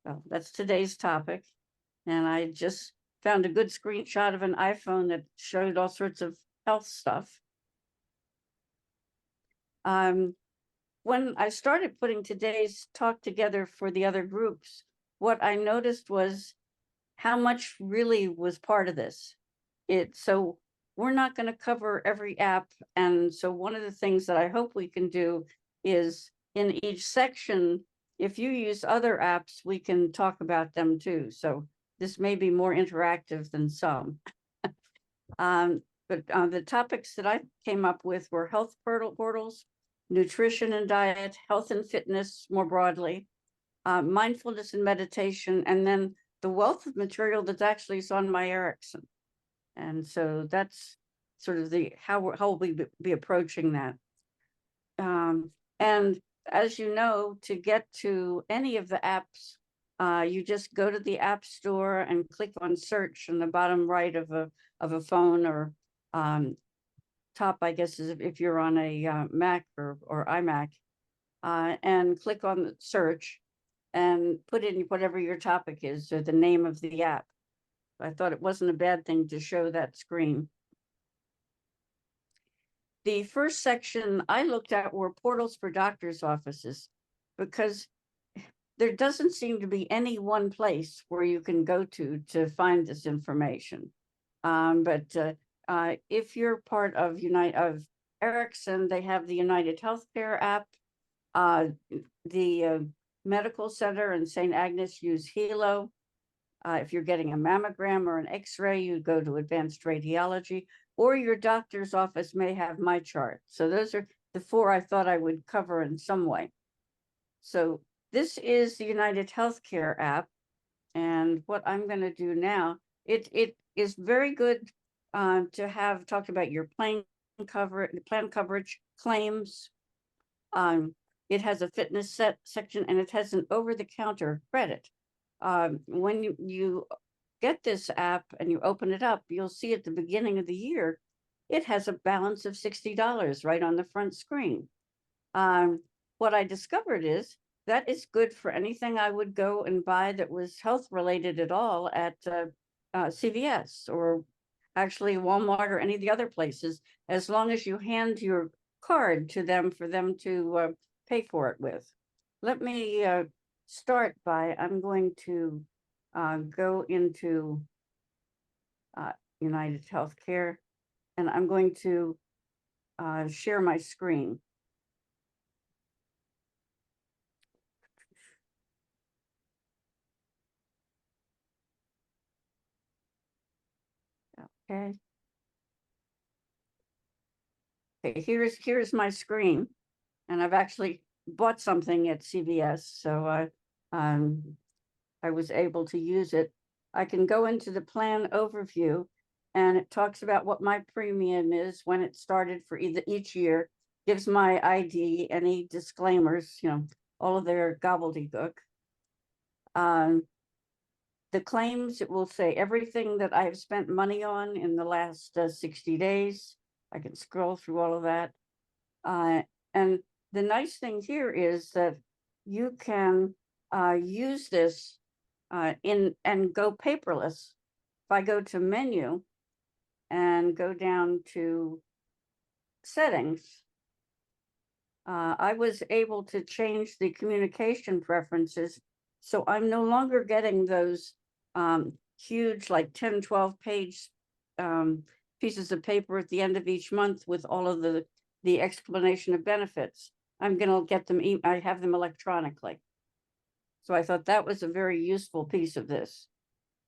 Well, that's today's topic. And I just found a good screenshot of an iPhone that showed all sorts of health stuff. When I started putting today's talk together for the other groups, what I noticed was how much really was part of this. So we're not going to cover every app. And so one of the things that I hope we can do is in each section, if you use other apps, we can talk about them too. So this may be more interactive than some. But the topics that I came up with were health portals, nutrition and diet, health and fitness more broadly, mindfulness and meditation, and then the wealth of material that's actually is on my Ericsson. And so that's sort of how we'll be approaching that. And as you know, to get to any of the apps, you just go to the App Store and click on search in the bottom right of a phone, or top, I guess, is if you're on a Mac or iMac, and click on the search and put in whatever your topic is or the name of the app. I thought it wasn't a bad thing to show that screen. The first section I looked at were portals for doctors' offices, because there doesn't seem to be any one place where you can go to find this information. But if you're part of Ericsson, they have the United Healthcare app. The medical center in St. Agnes use Hilo. If you're getting a mammogram or an X-ray, you go to advanced radiology, or your doctor's office may have my chart. So those are the four I thought I would cover in some way. So this is the United Healthcare app. And what I'm going to do now, it is very good to have talked about your plan coverage claims. It has a fitness section, and it has an over-the-counter credit. When you get this app and you open it up, you'll see at the beginning of the year, it has a balance of $60 right on the front screen. What I discovered is that is good for anything I would go and buy that was health related at all at CVS or actually Walmart or any of the other places, as long as you hand your card to them for them to pay for it with. Let me start by, I'm going to go into United Healthcare, and I'm going to share my screen. Okay. Okay, here's my screen, and I've actually bought something at CVS, so I was able to use it. I can go into the plan overview, and it talks about what my premium is, when it started for each year, gives my ID, any disclaimers, all of their gobbledygook. The claims, it will say everything that I've spent money on in the last 60 days. I can scroll through all of that. And the nice thing here is that you can use this and go paperless. If I go to menu and go down to settings, I was able to change the communication preferences. So I'm no longer getting those huge, like 10, 12 page pieces of paper at the end of each month with all of the explanation of benefits. I'm going to get them, I have them electronically. So I thought that was a very useful piece of this.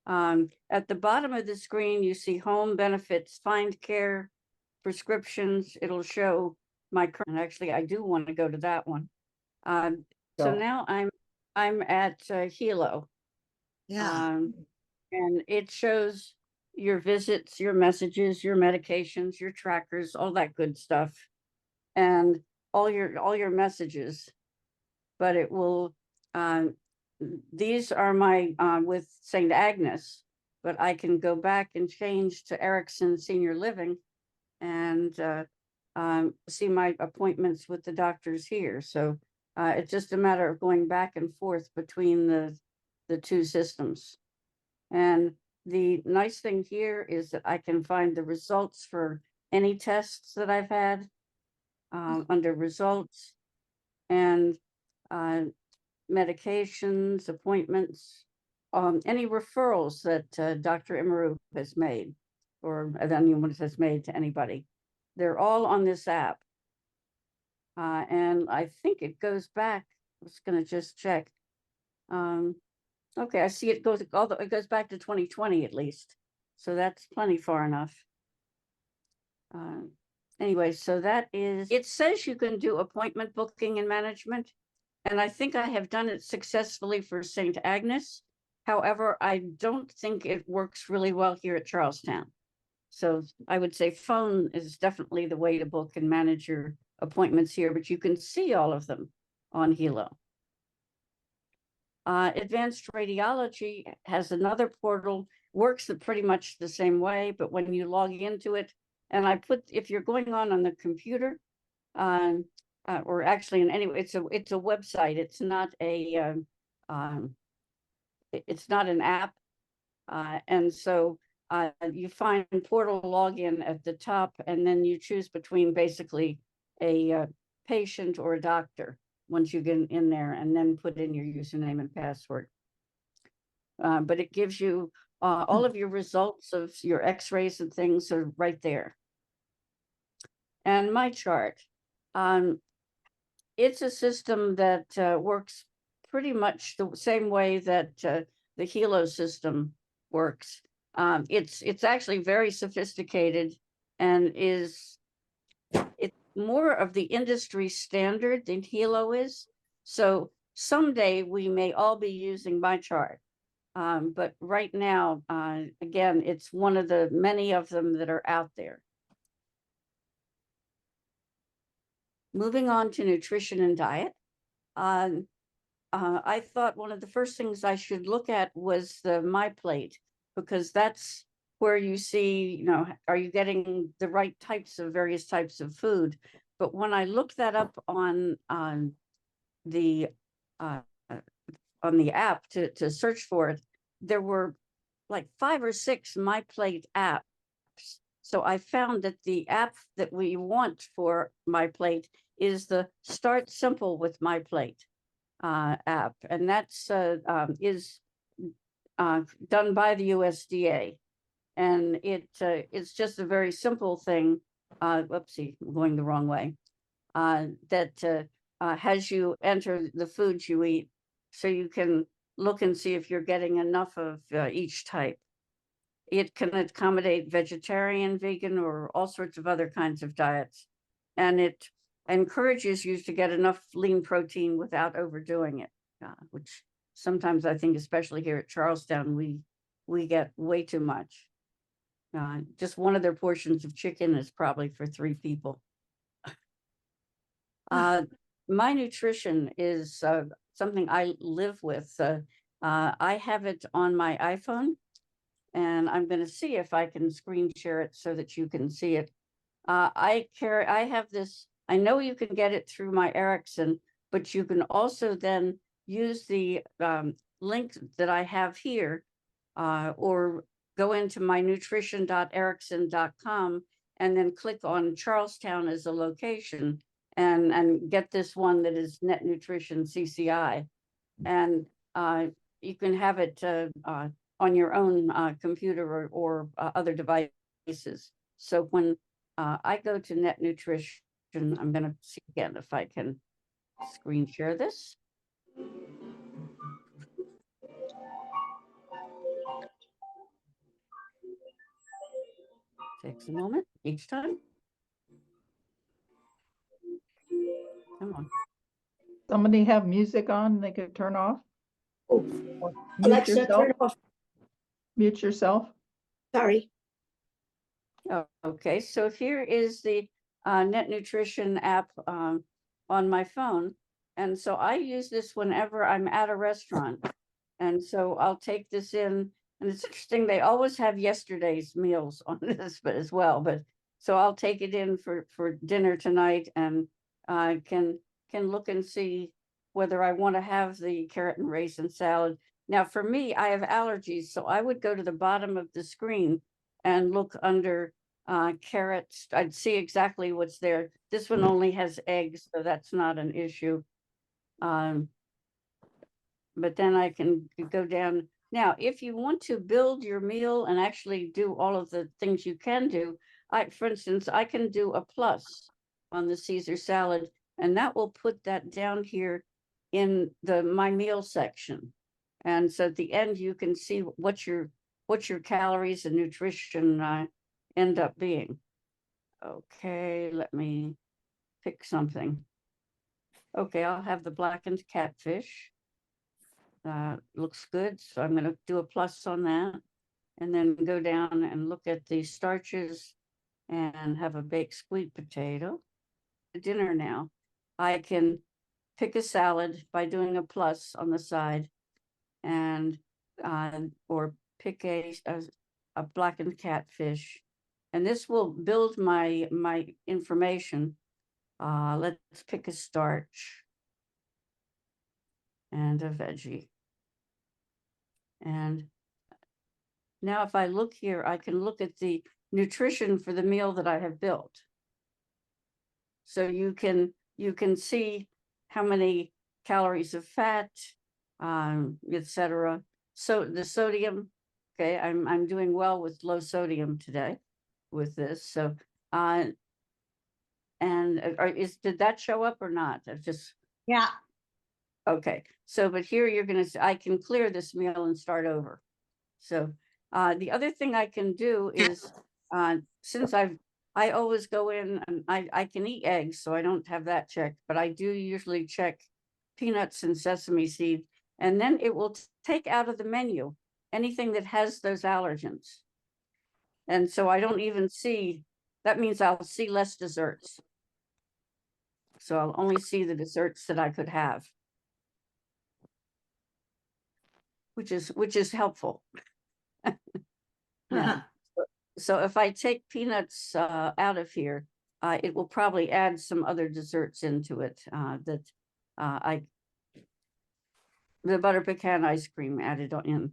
At the bottom of the screen, you see home benefits, find care, prescriptions. It'll show my current, actually, I do want to go to that one. So now I'm at Hilo. Yeah. And it shows your visits, your messages, your medications, your trackers, all that good stuff, and all your messages. But it will, these are my with St. Agnes, but I can go back and change to Ericsson Senior Living, and see my appointments with the doctors here. So it's just a matter of going back and forth between the two systems. And the nice thing here is that I can find the results for any tests that I've had under results, and medications, appointments, any referrals that Dr. Imaru has made, or that anyone has made to anybody. They're all on this app. And I think it goes back, I was gonna just check. Okay, I see it goes, although it goes back to 2020 at least. So that's plenty far enough. Anyway, so that is, it says you can do appointment booking and management. And I think I have done it successfully for St. Agnes. However, I don't think it works really well here at Charlestown. So I would say phone is definitely the way to book and manage your appointments here, but you can see all of them on Hilo. Advanced Radiology has another portal, works pretty much the same way, but when you log into it, and I put, if you're going on the computer, or actually in any, it's a website. It's not a it's not an app, and so you find portal login at the top, and then you choose between basically a patient or a doctor once you get in there, and then put in your username and password. But it gives you all of your results of your x-rays and things are right there. And my chart. It's a system that works pretty much the same way that the Hilo system works. It's actually very sophisticated and it's more of the industry standard than Hilo is. So someday we may all be using my chart. But right now, again, it's one of the many of them that are out there. Moving on to nutrition and diet. I thought one of the first things I should look at was the My Plate, because that's where you see, you know, are you getting the right types of various types of food? But when I looked that up on the app to search for it, there were like 5 or 6 My Plate apps. So I found that the app that we want for My Plate is the Start Simple with My Plate app, and that's is done by the USDA, and it's just a very simple thing. Whoopsie, I'm going the wrong way. That has you enter the foods you eat, so you can look and see if you're getting enough of each type. It can accommodate vegetarian, vegan, or all sorts of other kinds of diets, and it encourages you to get enough lean protein without overdoing it, which sometimes I think, especially here at Charlestown, we get way too much. Just one of their portions of chicken is probably for 3 people. My nutrition is something I live with. I have it on my iPhone, and I'm going to see if I can screen share it so that you can see it. I have this. I know you can get it through my Ericsson, but you can also then use the link that I have here, or go into my nutrition.ericsson.com and then click on Charlestown as a location and get this one that is Net Nutrition CCI. And you can have it on your own computer or other devices. So when I go to Net Nutrition, I'm going to see again if I can screen share this. Takes a moment each time. Come on. Somebody have music on they could turn off? Oh, Mute Alexa, yourself. turn off. Mute yourself. Sorry. Oh, okay, so here is the Net Nutrition app on my phone. And so I use this whenever I'm at a restaurant. And so I'll take this in, and it's interesting, they always have yesterday's meals on this, but as well, but So I'll take it in for dinner tonight, and I can look and see whether I want to have the carrot and raisin salad. Now, for me, I have allergies, so I would go to the bottom of the screen and look under carrots. I'd see exactly what's there. This one only has eggs, so that's not an issue. But then I can go down. Now, if you want to build your meal and actually do all of the things you can do, for instance, I can do a plus on the Caesar salad, and that will put that down here in the my meal section. And so at the end, you can see what your calories and nutrition end up being. Okay, let me pick something. Okay, I'll have the blackened catfish. Looks good, so I'm going to do a plus on that, and then go down and look at the starches and have a baked sweet potato. Dinner now, I can pick a salad by doing a plus on the side, and or pick a blackened catfish, and this will build my information. Let's pick a starch and a veggie. And now if I look here, I can look at the nutrition for the meal that I have built. So you can see how many calories of fat, etc. So the sodium, okay, I'm doing well with low sodium today with this. So did that show up or not? I've just Yeah. Okay, so but here you're gonna I can clear this meal and start over. So the other thing I can do is since I always go in and I can eat eggs, so I don't have that checked, but I do usually check peanuts and sesame seed, and then it will take out of the menu anything that has those allergens. And so I don't even see, that means I'll see less desserts. So I'll only see the desserts that I could have, which is helpful. Yeah. So if I take peanuts out of here, it will probably add some other desserts into it that the butter pecan ice cream added in,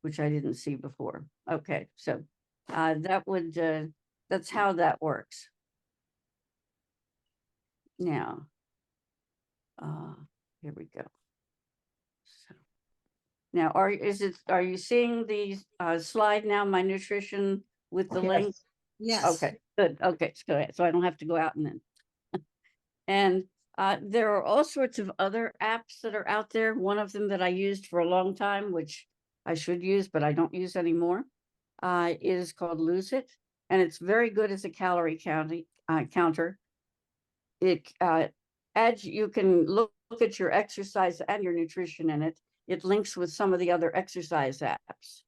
which I didn't see before. Okay, so that's how that works. Now, here we go. So now, are you seeing the slide now? My nutrition with the link. Yes. Okay, good. Okay, so I don't have to go out and then. And there are all sorts of other apps that are out there. One of them that I used for a long time, which I should use, but I don't use anymore, is called Lose It. And it's very good as a calorie counter. It adds, you can look at your exercise and your nutrition in it. It links with some of the other exercise apps.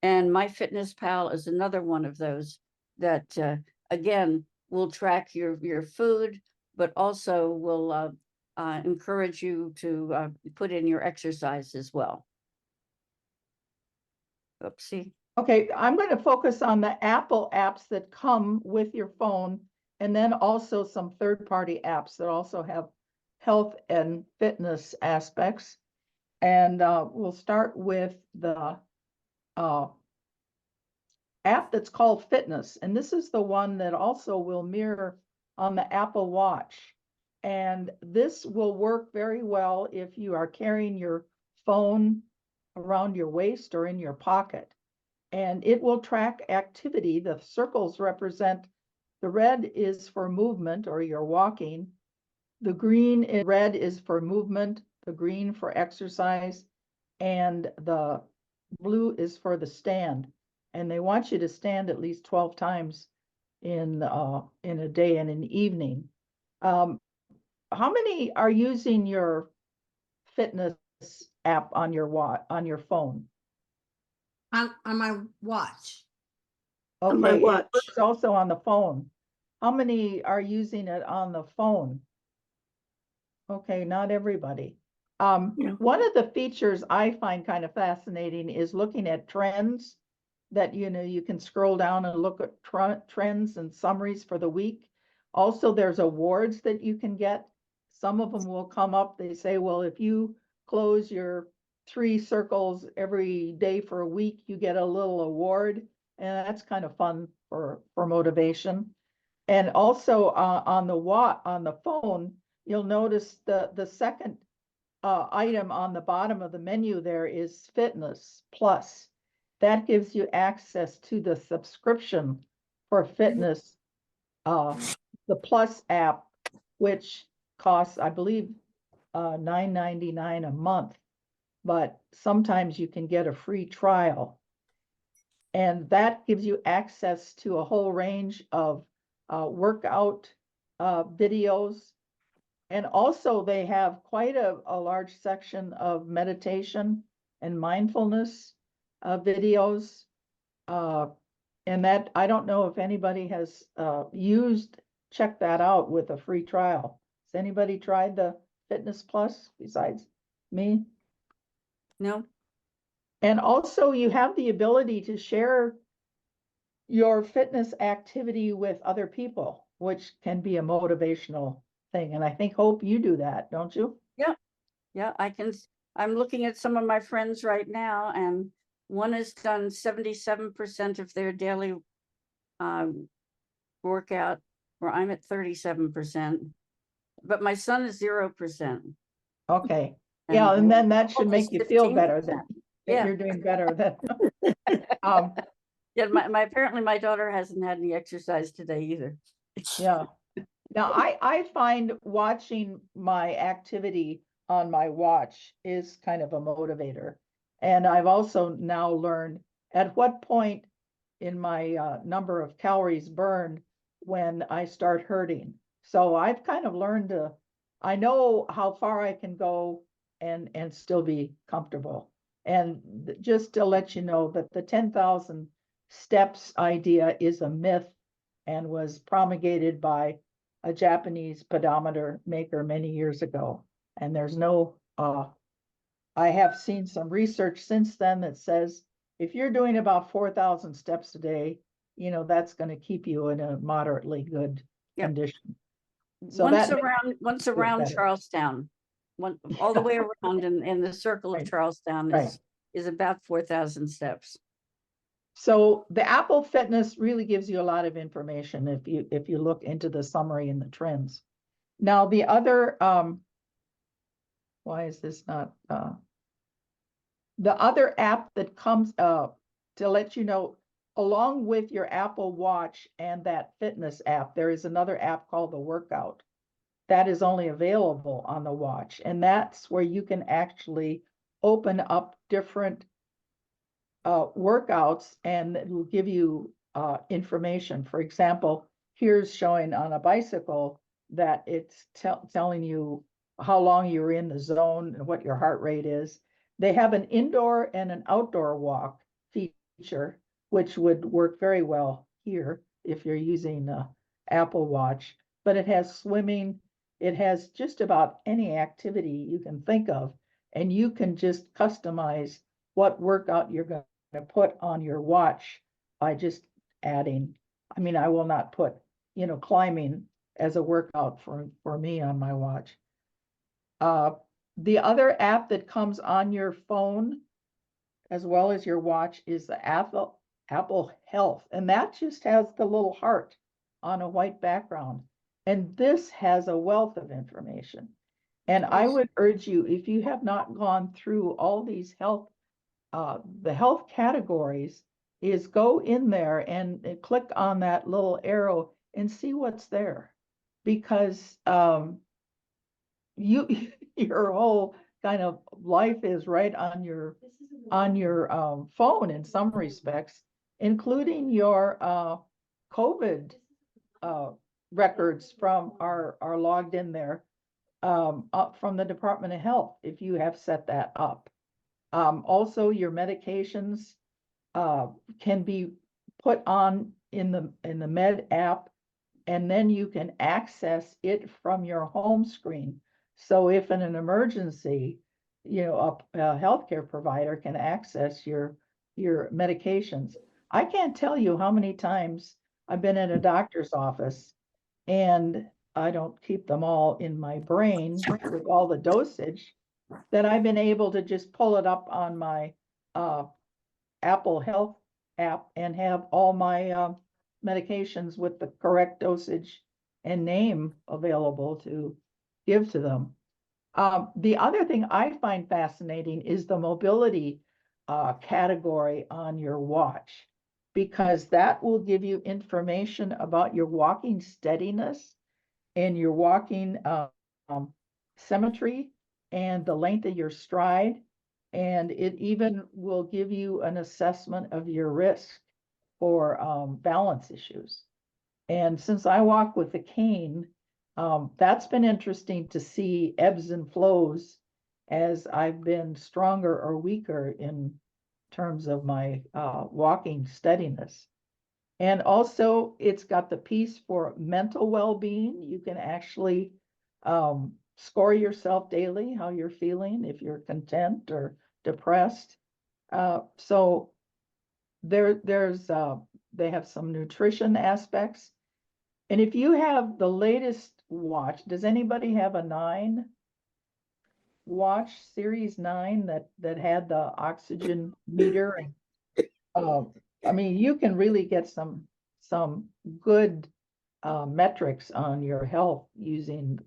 And MyFitnessPal is another one of those that, again, will track your food, but also will encourage you to put in your exercise as well. Oopsie. Okay, I'm going to focus on the Apple apps that come with your phone, and then also some third-party apps that also have health and fitness aspects. And we'll start with the app that's called Fitness. And this is the one that also will mirror on the Apple Watch. And this will work very well if you are carrying your phone around your waist or in your pocket. And it will track activity. The circles represent, the red is for movement or you're walking. The red is for movement, the green for exercise, and the blue is for the stand. And they want you to stand at least 12 times in a day and an evening. How many are using your fitness app on your phone? On my watch. Okay, on my watch. it's also on the phone. How many are using it on the phone? Okay, not everybody. Yeah. One of the features I find kind of fascinating is looking at trends. that, you can scroll down and look at trends and summaries for the week. Also, there's awards that you can get. Some of them will come up. They say, well, if you close your 3 circles every day for a week, you get a little award. And that's kind of fun for motivation. And also on the phone, you'll notice the second item on the bottom of the menu there is Fitness Plus. That gives you access to the subscription for fitness, the Plus app, which costs, I believe, $9.99 a month, but sometimes you can get a free trial. And that gives you access to a whole range of workout videos. And also they have quite a large section of meditation and mindfulness videos. And that, I don't know if anybody has checked that out with a free trial. Has anybody tried the Fitness Plus besides me? No, And also you have the ability to share your fitness activity with other people, which can be a motivational thing. And I think, Hope, you do that, don't you? yeah, I'm looking at some of my friends right now, and one has done 77% of their daily workout, where I'm at 37%, but my son is 0%. Okay. Yeah, and then that should make you feel better 15%. that Yeah. you're doing better than. Yeah, apparently my daughter hasn't had any exercise today either. Yeah. Now I find watching my activity on my watch is kind of a motivator. And I've also now learned at what point in my number of calories burned when I start hurting. So I've kind of learned I know how far I can go and still be comfortable. And just to let you know that the 10,000 steps idea is a myth and was promulgated by a Japanese pedometer maker many years ago. And there's no, I have seen some research since then that says if you're doing about 4,000 steps a day, that's going to keep you in a moderately good condition. So once around Charlestown, all the way around in the circle of Charlestown is about 4,000 steps. So the Apple Fitness really gives you a lot of information if you look into the summary and the trends. Now the other, why is this not, the other app that comes up to let you know, along with your Apple Watch and that fitness app, there is another app called the Workout that is only available on the watch. And that's where you can actually open up different workouts, and it will give you information. For example, here's showing on a bicycle that it's telling you how long you're in the zone and what your heart rate is. They have an indoor and an outdoor walk feature, which would work very well here if you're using Apple Watch, but it has swimming. It has just about any activity you can think of, and you can just customize what workout you're going to put on your watch by just adding. I mean, I will not put, climbing as a workout for me on my watch. The other app that comes on your phone as well as your watch is the Apple Health, and that just has the little heart on a white background. And this has a wealth of information. And I would urge you, if you have not gone through all these the health categories, is go in there and click on that little arrow and see what's there. Because your whole kind of life is right on your phone in some respects, including your COVID records are logged in there from the Department of Health if you have set that up. Also, your medications can be put on in the Med app, and then you can access it from your home screen. So if in an emergency, a healthcare provider can access your medications. I can't tell you how many times I've been in a doctor's office and I don't keep them all in my brain with all the dosage, that I've been able to just pull it up on my Apple Health app and have all my medications with the correct dosage and name available to give to them. The other thing I find fascinating is the mobility category on your watch, because that will give you information about your walking steadiness and your walking symmetry and the length of your stride. And it even will give you an assessment of your risk for balance issues. And since I walk with a cane, that's been interesting to see ebbs and flows as I've been stronger or weaker in terms of my walking steadiness. And also, it's got the piece for mental well-being. You can actually score yourself daily, how you're feeling, if you're content or depressed. So they have some nutrition aspects. And if you have the latest watch, does anybody have a 9 watch, Series 9 that had the oxygen meter? And I mean, you can really get some good metrics on your health using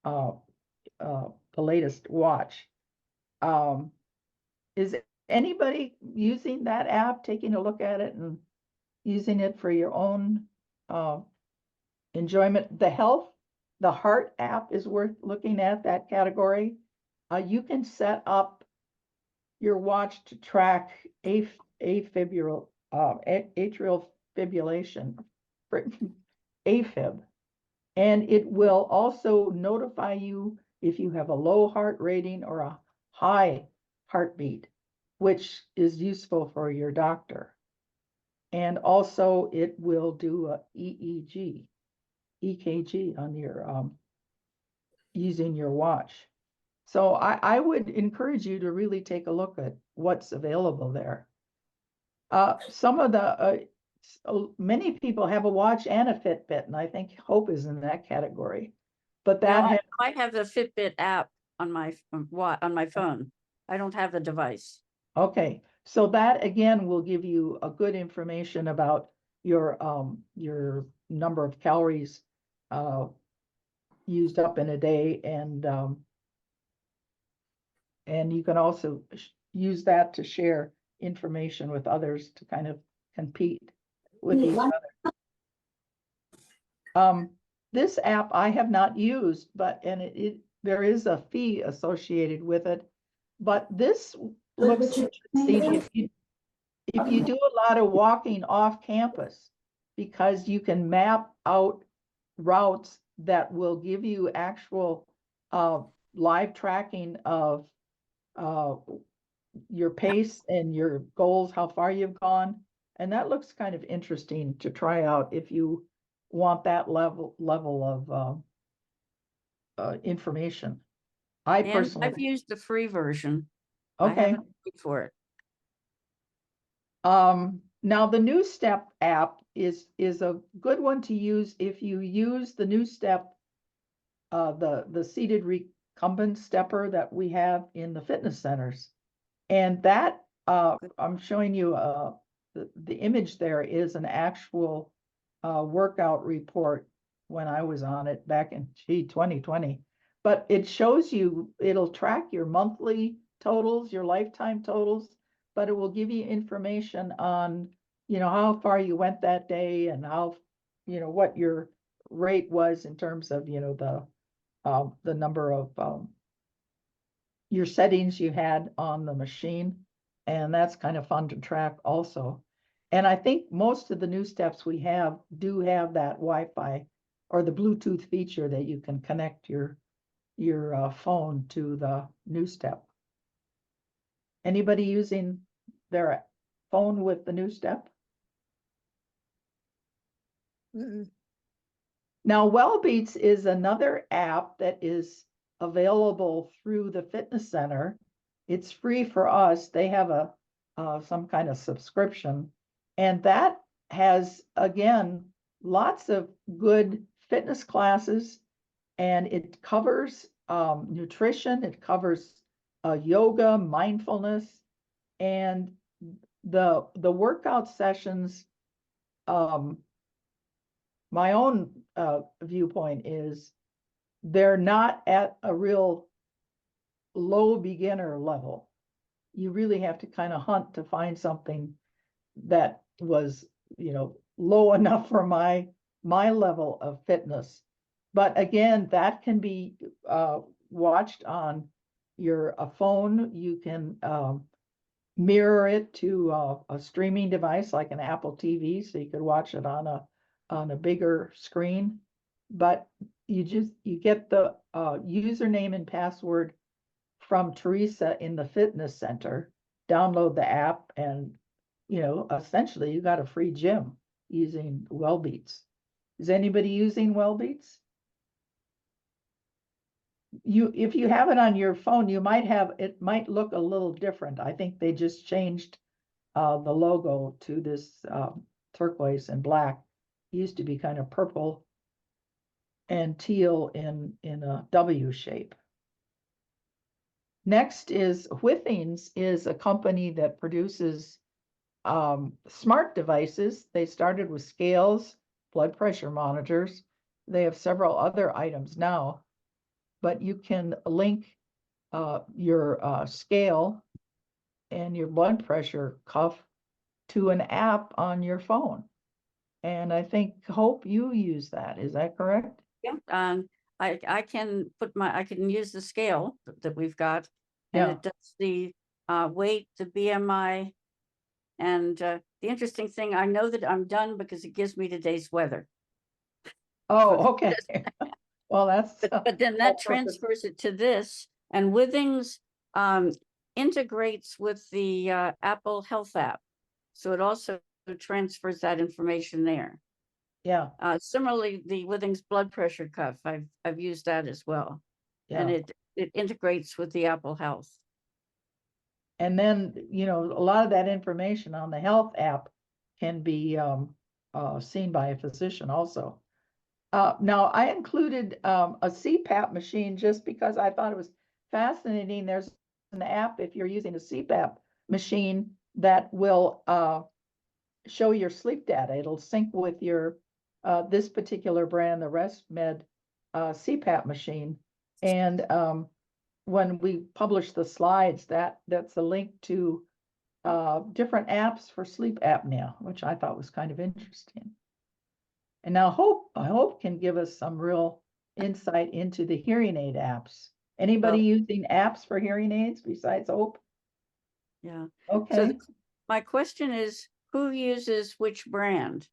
the latest watch. Is anybody using that app, taking a look at it and using it for your own enjoyment? The heart app is worth looking at, that category. You can set up your watch to track atrial fibrillation, AFib, and it will also notify you if you have a low heart rating or a high heartbeat, which is useful for your doctor. And also it will do a EKG on your using your watch. So I would encourage you to really take a look at what's available there. Some of the many people have a watch and a Fitbit, and I think Hope is in that category. But that I have the Fitbit app on my phone. I don't have the device. Okay, so that again will give you a good information about your number of calories used up in a day, and you can also use that to share information with others to kind of compete with each other. This app I have not used, but there is a fee associated with it. But this looks interesting if you do a lot of walking off campus, because you can map out routes that will give you actual live tracking of your pace and your goals, how far you've gone. And that looks kind of interesting to try out if you want that level of information. And I've used the free version. I Okay. haven't paid for it. Now the New Step app is a good one to use if you use the New Step, the seated recumbent stepper that we have in the fitness centers. And that I'm showing you the image there is an actual workout report when I was on it back in 2020. But it shows you, it'll track your monthly totals, your lifetime totals, but it will give you information on, how far you went that day and how, what your rate was in terms of, the number of your settings you had on the machine. And that's kind of fun to track also. And I think most of the new steps we have do have that Wi-Fi or the Bluetooth feature that you can connect your phone to the new step. Anybody using their phone with the new step? Now, Wellbeats is another app that is available through the fitness center. It's free for us. They have some kind of subscription, And that has, again, lots of good fitness classes, and it covers nutrition, it covers yoga, mindfulness, and the workout sessions. My own viewpoint is they're not at a real low beginner level. You really have to kind of hunt to find something that was, low enough for my level of fitness. But again, that can be watched on your phone. You can mirror it to a streaming device like an Apple TV, so you could watch it on a bigger screen. But you get the username and password from Teresa in the fitness center, download the app, and essentially you got a free gym using Wellbeats. Is anybody using Wellbeats? If you have it on your phone, it might look a little different. I think they just changed the logo to this turquoise and black. It used to be kind of purple and teal in a W shape. Next is Withings, is a company that produces smart devices. They started with scales, blood pressure monitors. They have several other items now, but you can link your scale and your blood pressure cuff to an app on your phone. And I think, Hope, you use that. Is that correct? Yeah. I can use the scale that we've got, and Yeah. it does the weight, the BMI, and the interesting thing, I know that I'm done because it gives me today's weather. Oh, okay. Well, that's But then that transfers it to this, and Withings integrates with the Apple Health app, so it also transfers that information there. yeah. Similarly, the Withings blood pressure cuff, I've used that as well, and Yeah. it integrates with the Apple Health. And then, a lot of that information on the health app can be seen by a physician also. Now, I included a CPAP machine just because I thought it was fascinating. There's an app, if you're using a CPAP machine, that will show your sleep data. It'll sync with your this particular brand, the ResMed CPAP machine. And when we publish the slides, that's a link to different apps for sleep apnea, which I thought was kind of interesting. And now Hope can give us some real insight into the hearing aid apps. Anybody using apps for hearing aids besides Hope? Yeah. Okay. So my question is, who uses which brand?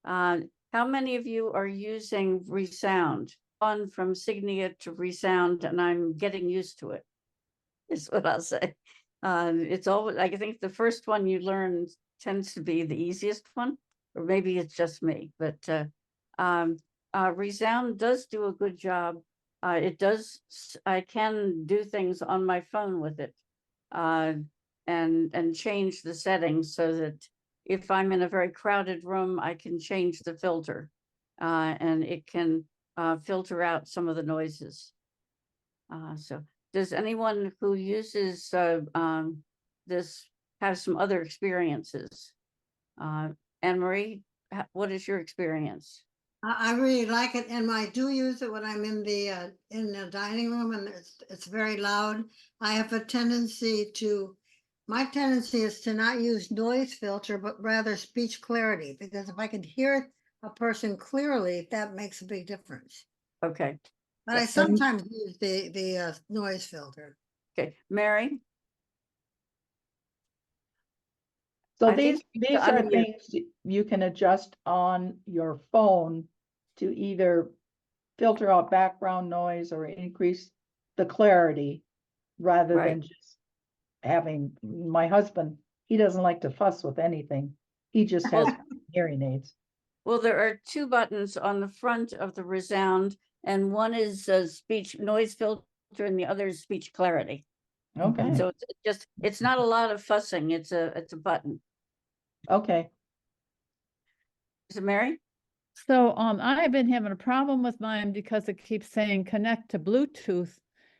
How many of you are using ReSound? On from Signia to ReSound, and I'm getting used to it, is what I'll say. It's always, I think the first one you learn tends to be the easiest one, or maybe it's just me, but ReSound does do a good job. I can do things on my phone with it, and change the settings so that if I'm in a very crowded room, I can change the filter, and it can filter out some of the noises. So does anyone who uses this have some other experiences? Anne-Marie, what is your experience? I really like it, and I do use it when I'm in the dining room, and it's very loud. I have a tendency my tendency is to not use noise filter, but rather speech clarity, because if I can hear a person clearly, that makes a big difference. Okay. But I sometimes use the noise filter. Okay, Mary? So these are things you can adjust on your phone to either filter out background noise or increase the clarity, rather than just having. My husband, he doesn't like to fuss with anything. He just has hearing aids. Well, there are two buttons on the front of the ReSound, and one is speech noise filter and the other is speech clarity. Okay. So it's not a lot of fussing. It's a button. Okay. Is it Mary? So, I've been having a problem with mine because it keeps saying connect to Bluetooth.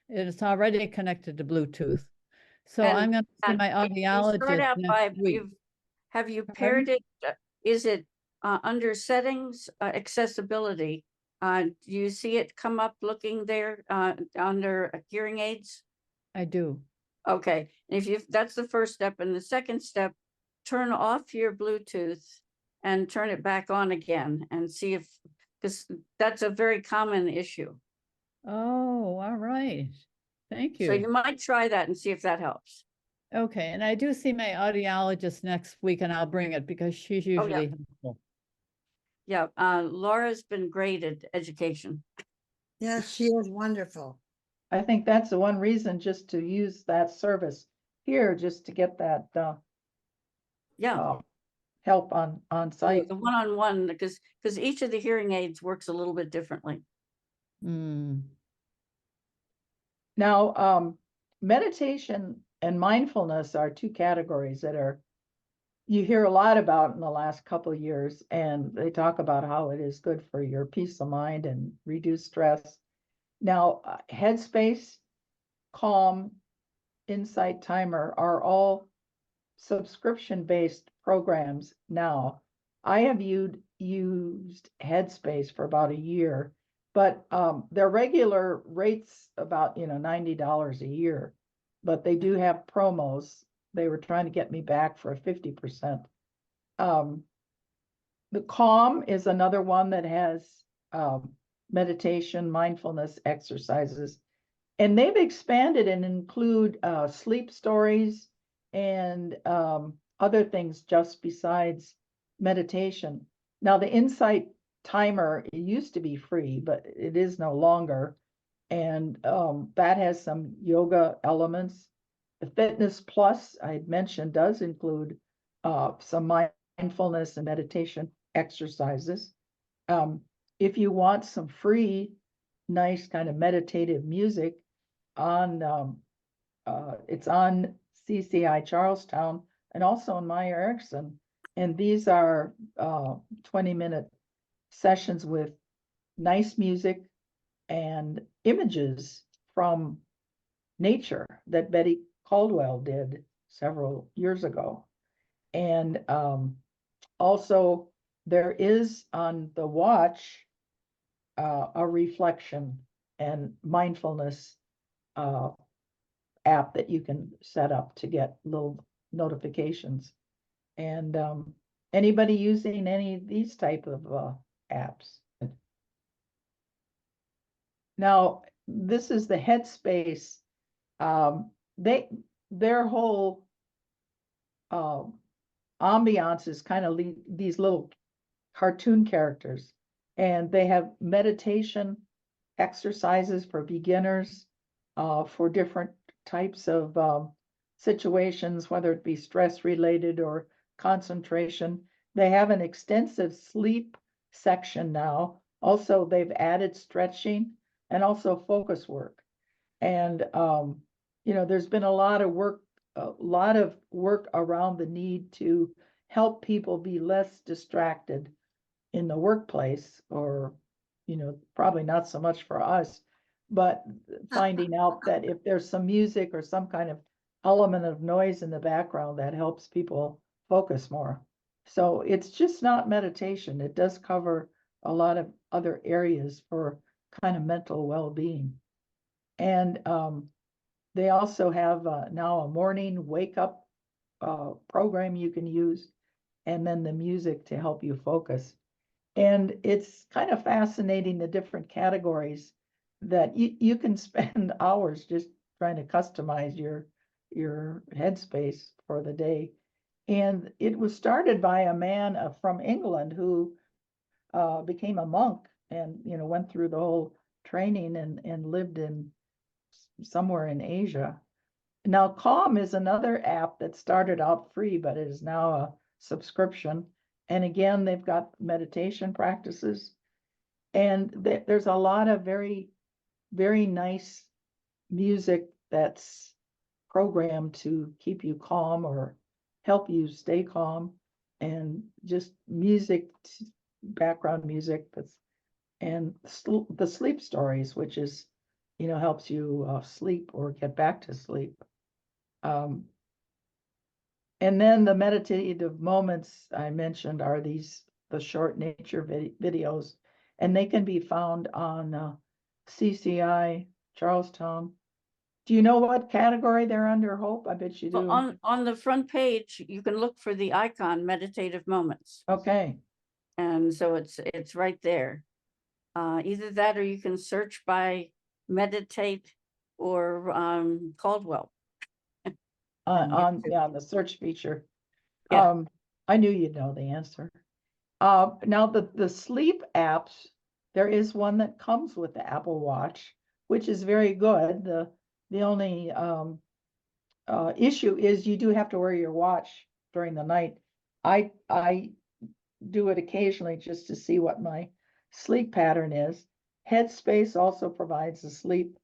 And it's already connected to Bluetooth. So And- I'm gonna see and my you start audiologist out by, next week. have you Pardon? paired it? Is it under settings, accessibility? Do you see it come up looking there under hearing aids? I do. Okay, if you, that's the first step. And the second step, turn off your Bluetooth and turn it back on again and see if, because that's a very common issue. Oh, all right. Thank So you you. might try that and see if that helps. Okay, and I do see my audiologist next week and I'll bring it because she's Oh, yeah. usually helpful. Yeah, Laura's been great at education. Yes, she is wonderful. I think that's the one reason just to use that service here, just to get that, Yeah, help on site. the one-on-one, because each of the hearing aids works a little bit differently. Mm, Now, meditation and mindfulness are two categories that you hear a lot about in the last couple of years, and they talk about how it is good for your peace of mind and reduce stress. Now, Headspace, Calm, Insight Timer are all subscription-based programs now. I have used Headspace for about a year, but their regular rates about $90 a year, but they do have promos. They were trying to get me back for a 50%. The Calm is another one that has meditation, mindfulness exercises, and they've expanded and include sleep stories and other things just besides meditation. Now, the Insight Timer, it used to be free, but it is no longer. And that has some yoga elements. The Fitness Plus, I had mentioned, does include some mindfulness and meditation exercises. If you want some free, nice kind of meditative music, it's on CCI Charlestown and also on Meyer Erickson. And these are 20-minute sessions with nice music and images from nature that Betty Caldwell did several years ago. And also there is on the watch a reflection and mindfulness app that you can set up to get little notifications. And anybody using any of these type of apps? Now, this is the Headspace. Their whole ambiance is kind of these little cartoon characters, and they have meditation exercises for beginners, for different types of situations, whether it be stress related or concentration. They have an extensive sleep section now. Also, they've added stretching and also focus work. And there's been a lot of work around the need to help people be less distracted in the workplace, or probably not so much for us, but finding out that if there's some music or some kind of element of noise in the background, that helps people focus more. So it's just not meditation. It does cover a lot of other areas for kind of mental well-being. And they also have now a morning wake up program you can use, and then the music to help you focus. And it's kind of fascinating, the different categories that you can spend hours just trying to customize your headspace for the day. And it was started by a man from England who became a monk and went through the whole training and lived in somewhere in Asia. Now, Calm is another app that started out free, but is now a subscription. And again, they've got meditation practices. And there's a lot of very, very nice music that's programmed to keep you calm or help you stay calm. And just music background music and the sleep stories, which is, helps you sleep or get back to sleep. And then the meditative moments I mentioned are the short nature videos, and they can be found on CCI Charlestown. Do you know what category they're under, Hope? I bet you do. On the front page, you can look for the icon meditative moments. Okay. And so it's right there. Either that or you can search by meditate or Caldwell. On the search feature. Yeah. I knew you'd know the answer. Now the sleep apps, there is one that comes with the Apple Watch, which is very good. The only issue is you do have to wear your watch during the night. I do it occasionally just to see what my sleep pattern is. Headspace also provides a sleep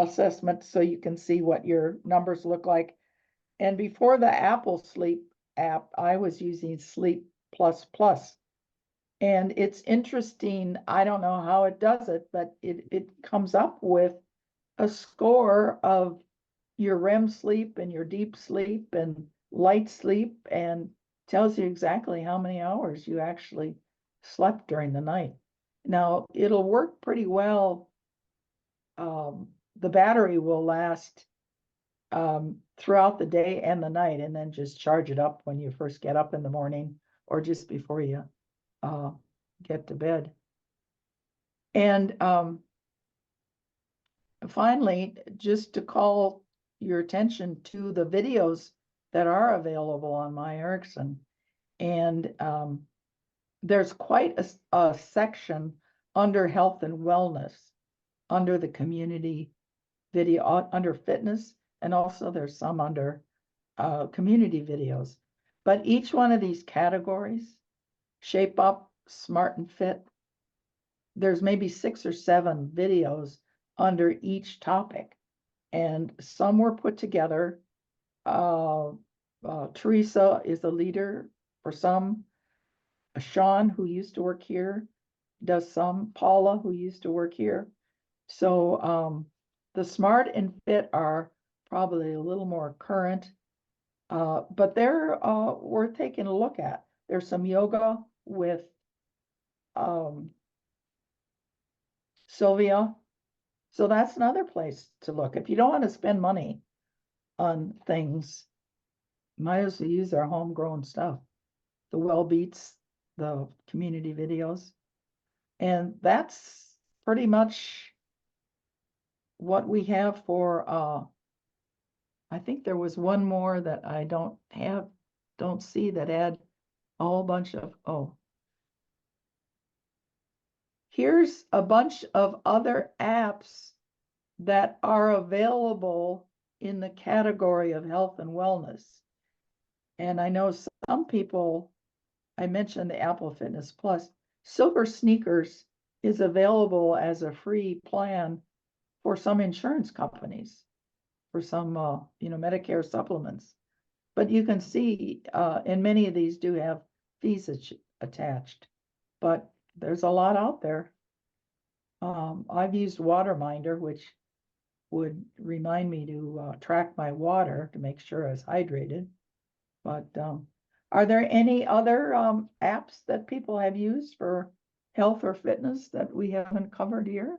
assessment, so you can see what your numbers look like. And before the Apple Sleep app, I was using Sleep Plus Plus. And it's interesting, I don't know how it does it, but it comes up with a score of your REM sleep and your deep sleep and light sleep, and tells you exactly how many hours you actually slept during the night. Now, it'll work pretty well. The battery will last throughout the day and the night, and then just charge it up when you first get up in the morning or just before you get to bed. And finally, just to call your attention to the videos that are available on My Erickson. And there's quite a section under health and wellness, under the community video, under fitness, and also there's some under community videos. But each one of these categories, Shape Up, Smart and Fit, there's maybe 6 or 7 videos under each topic. And some were put together. Teresa is the leader for some. Sean, who used to work here, does some. Paula, who used to work here. So the Smart and Fit are probably a little more current, but they're worth taking a look at. There's some yoga with Sylvia. So that's another place to look. If you don't want to spend money on things, might as well use our homegrown stuff. The Well Beats, the community videos. And that's pretty much what we have for, I think there was one more that I don't see that had a whole bunch of, here's a bunch of other apps that are available in the category of health and wellness. And I know some people, I mentioned the Apple Fitness Plus, Silver Sneakers is available as a free plan for some insurance companies, for some, Medicare supplements. But you can see, and many of these do have fees attached, but there's a lot out there. I've used Waterminder, which would remind me to track my water to make sure I was hydrated. But are there any other apps that people have used for health or fitness that we haven't covered here?